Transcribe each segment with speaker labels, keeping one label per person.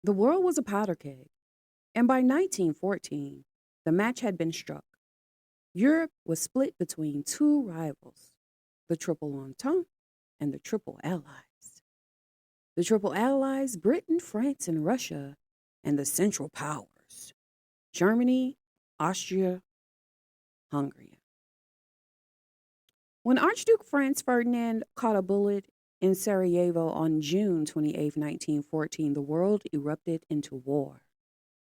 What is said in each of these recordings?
Speaker 1: The world was a powder keg, and by 1914, the match had been struck. Europe was split between two rivals, the Triple Entente and the Triple Allies. The Triple Allies, Britain, France, and Russia, and the Central Powers, Germany, Austria, Hungary. When Archduke Franz Ferdinand caught a bullet in Sarajevo on June 28, 1914, the world erupted into war.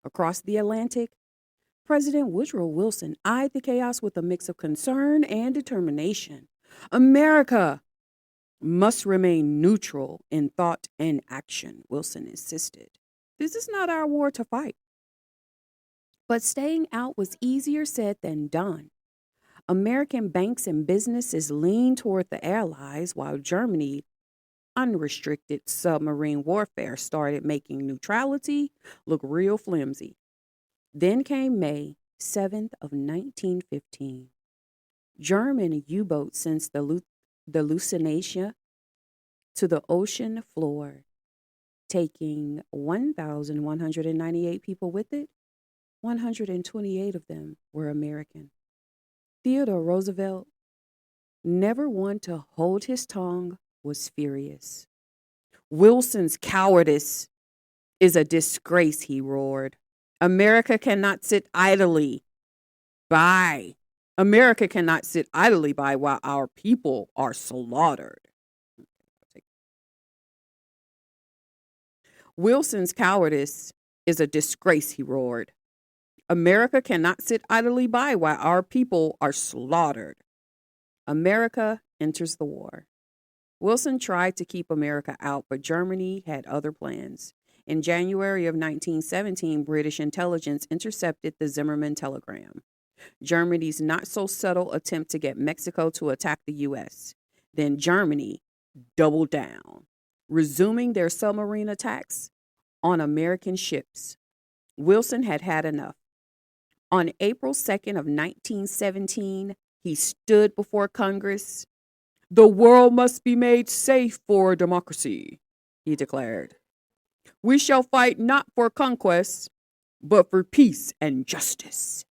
Speaker 1: Across the Atlantic, President Woodrow Wilson eyed the chaos with a mix of concern and determination. America must remain neutral in thought and action, Wilson insisted. This is not our war to fight. But staying out was easier said than done. American banks and businesses leaned toward the Allies, while Germany, unrestricted submarine warfare, started making neutrality look real flimsy. Then came May 7th of 1915. German U-boats sent the Lusitania to the ocean floor, taking 1,198 people with it. 128 of them were American. Theodore Roosevelt, never one to hold his tongue, was furious. Wilson's cowardice is a disgrace, he roared. America cannot sit idly by. America cannot sit idly by while our people are slaughtered. Wilson's cowardice is a disgrace, he roared. America cannot sit idly by while our people are slaughtered. America enters the war. Wilson tried to keep America out, but Germany had other plans. In January of 1917, British intelligence intercepted the Zimmermann telegram, Germany's not-so-subtle attempt to get Mexico to attack the U.S. Then Germany doubled down, resuming their submarine attacks on American ships. Wilson had had enough. On April 2nd of 1917, he stood before Congress. The world must be made safe for democracy, he declared. We shall fight not for conquest, but for peace and justice.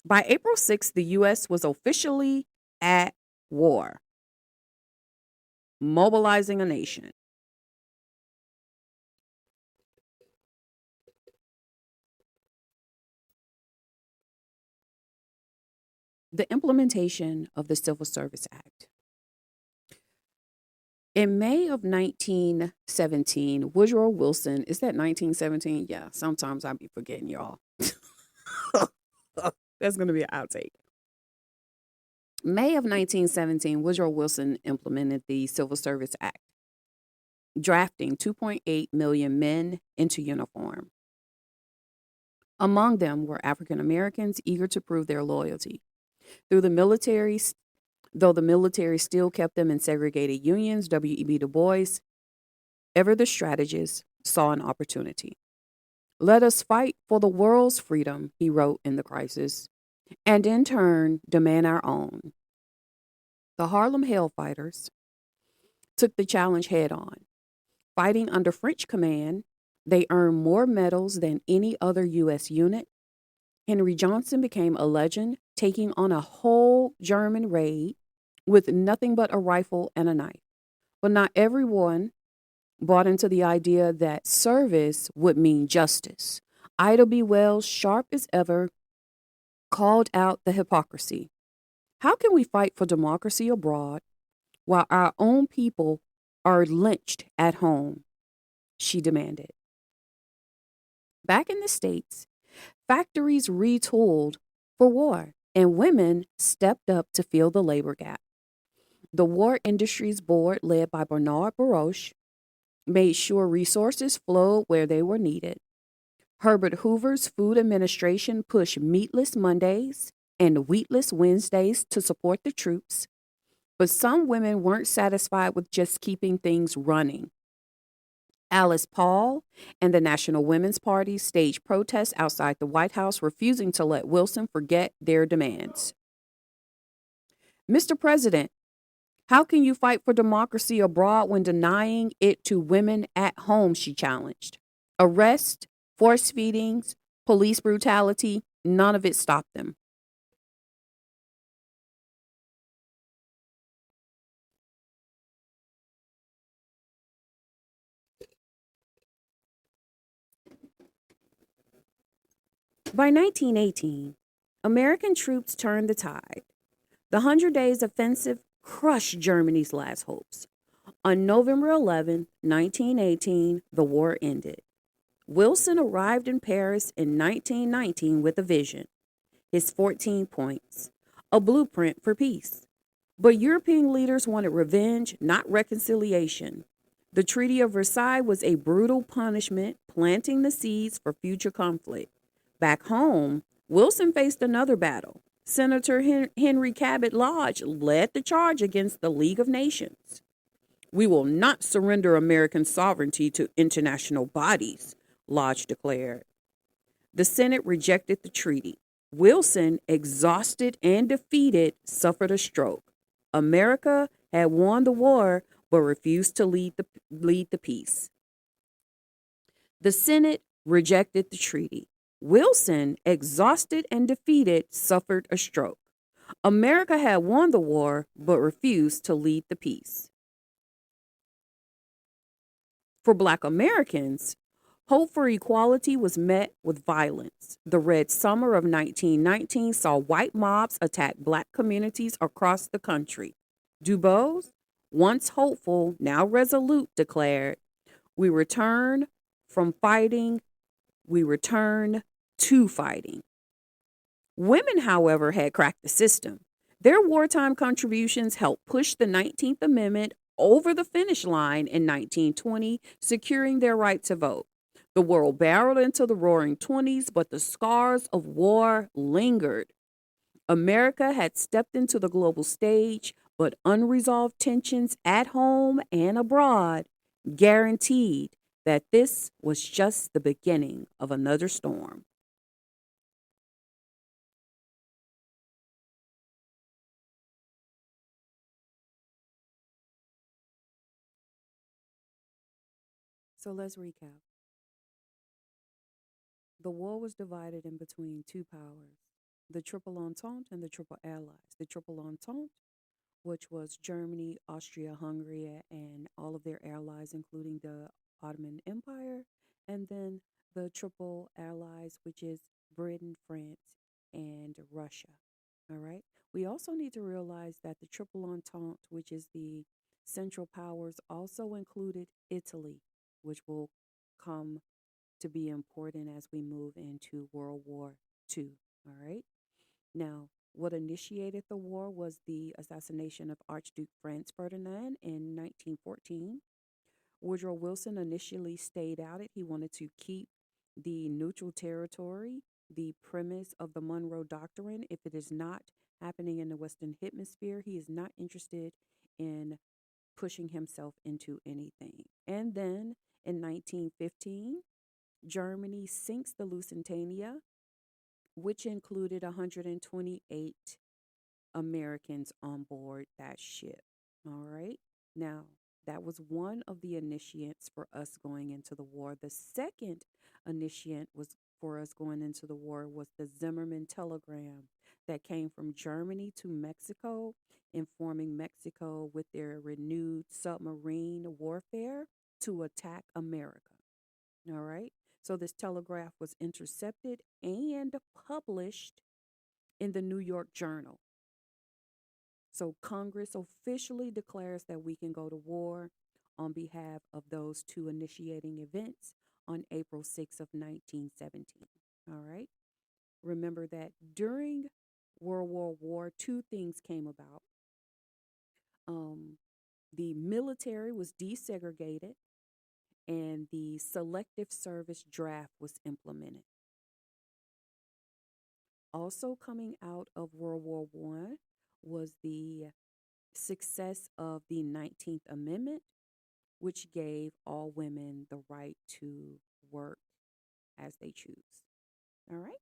Speaker 1: By April 6th, the U.S. was officially at war, mobilizing a nation. The implementation of the Civil Service Act. In May of 1917, Woodrow Wilson, is that 1917? Yeah, sometimes I be forgetting y'all. That's going to be an outtake. May of 1917, Woodrow Wilson implemented the Civil Service Act, drafting 2.8 million men into uniform. Among them were African Americans eager to prove their loyalty. Though the military still kept them in segregated unions, W.E.B. Du Bois, ever the strategist, saw an opportunity. Let us fight for the world's freedom, he wrote in The Crisis, and in turn demand our own. The Harlem Hellfighters took the challenge head on. Fighting under French command, they earned more medals than any other U.S. unit. Henry Johnson became a legend, taking on a whole German raid with nothing but a rifle and a knife. But not everyone bought into the idea that service would mean justice. Ida B. Wells, sharp as ever, called out the hypocrisy. How can we fight for democracy abroad while our own people are lynched at home? She demanded. Back in the States, factories retooled for war, and women stepped up to fill the labor gap. The War Industries Board, led by Bernard Baruch, made sure resources flowed where they were needed. Herbert Hoover's Food Administration pushed meatless Mondays and wheatless Wednesdays to support the troops, but some women weren't satisfied with just keeping things running. Alice Paul and the National Women's Party staged protests outside the White House, refusing to let Wilson forget their demands. Mr. President, how can you fight for democracy abroad when denying it to women at home, she challenged. Arrest, force feedings, police brutality, none of it stopped them. By 1918, American troops turned the tide. The Hundred Days Offensive crushed Germany's last hopes. On November 11, 1918, the war ended. Wilson arrived in Paris in 1919 with a vision, his 14 points, a blueprint for peace. But European leaders wanted revenge, not reconciliation. The Treaty of Versailles was a brutal punishment, planting the seeds for future conflict. Back home, Wilson faced another battle. Senator Henry Cabot Lodge led the charge against the League of Nations. We will not surrender American sovereignty to international bodies, Lodge declared. The Senate rejected the treaty. Wilson, exhausted and defeated, suffered a stroke. America had won the war but refused to lead the peace. The Senate rejected the treaty. Wilson, exhausted and defeated, suffered a stroke. America had won the war but refused to lead the peace. For Black Americans, hope for equality was met with violence. The Red Summer of 1919 saw white mobs attack Black communities across the country. Du Bois, once hopeful, now resolute, declared, "We return from fighting, we return to fighting." Women, however, had cracked the system. Their wartime contributions helped push the 19th Amendment over the finish line in 1920, securing their right to vote. The world barreled into the roaring 20s, but the scars of war lingered. America had stepped into the global stage, but unresolved tensions at home and abroad guaranteed that this was just the beginning of another storm. So let's recap. The war was divided in between two powers, the Triple Entente and the Triple Allies. The Triple Entente, which was Germany, Austria, Hungary, and all of their allies, including the Ottoman Empire, and then the Triple Allies, which is Britain, France, and Russia. All right. We also need to realize that the Triple Entente, which is the Central Powers, also included Italy, which will come to be important as we move into World War II. All right. Now, what initiated the war was the assassination of Archduke Franz Ferdinand in 1914. Woodrow Wilson initially stayed out it. He wanted to keep the neutral territory, the premise of the Monroe Doctrine. If it is not happening in the Western Hemisphere, he is not interested in pushing himself into anything. And then in 1915, Germany sinks the Lusitania, which included 128 Americans on board that ship. All right. Now, that was one of the initiates for us going into the war. The second initiate was for us going into the war was the Zimmerman telegram that came from Germany to Mexico, informing Mexico with their renewed submarine warfare to attack America. All right. So this telegraph was intercepted and published in the New York Journal. So Congress officially declares that we can go to war on behalf of those two initiating events on April 6th of 1917. All right. Remember that during World War II, two things came about. Um, the military was desegregated and the selective service draft was implemented. Also coming out of World War I was the success of the 19th Amendment, which gave all women the right to work as they choose. All right.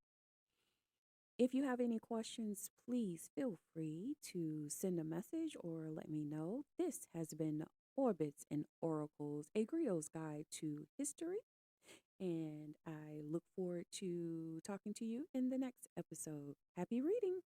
Speaker 1: If you have any questions, please feel free to send a message or let me know. This has been Orbits and Oracles, a Griot's Guide to History. And I look forward to talking to you in the next episode. Happy reading.